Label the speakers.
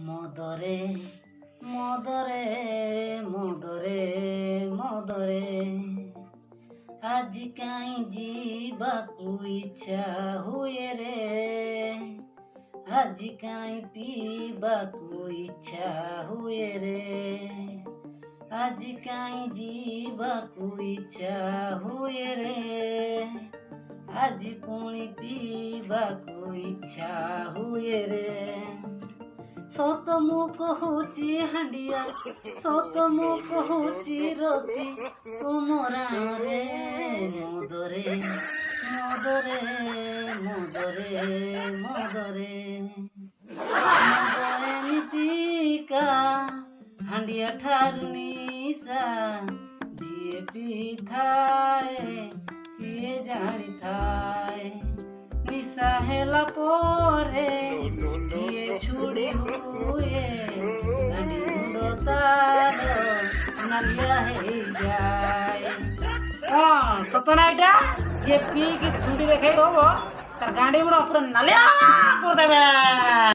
Speaker 1: মদরে মদরে মদরে মদরে আজ কাই ଯିବାକୁ ଇଚ୍ଛା ହୁଏ ରେ ଆଜି କାଇଁ ପିଇବାକୁ ଇଚ୍ଛା ହୁଏ ରେ ଆଜି କାଇଁ ଯିବାକୁ ଇଚ୍ଛା ହୁଏ ରେ ଆଜି ପୁଣି ପିଇବାକୁ ଇଚ୍ଛା ହୁଏ ରେ ସତ ମୁଁ କହୁଛି ହାଣ୍ଡିଆ ସତ ମୁଁ କହୁଛି ରସି ତୁମ ରାଣରେ ମଦରେ ମଦରେ ମଦରେ ମଦରେ ମଦ ଏମିତିକା ହାଣ୍ଡିଆ ଠାରୁ ନିଶା ଯିଏ ପିଇଥାଏ ସିଏ ଜାଣିଥାଏ ନିଶା ହେଲା ପରେ କିଏ ଛୁଡ଼ି ହୁଏ ଗାଣ୍ଡି ମୁଣ୍ଡ ତାର ନାଲିଆ ହେଇଯାଏ। କ'ଣ ସତ ନା ଏଇଟା? ଯିଏ ପିଇକି ଛୁଡ଼ି ଦେଖେଇ ହବ ତାର ଗାଣ୍ଡି ମୁଣ୍ଡ ପୁରା ନାଲିଆ କରିଦେବେ।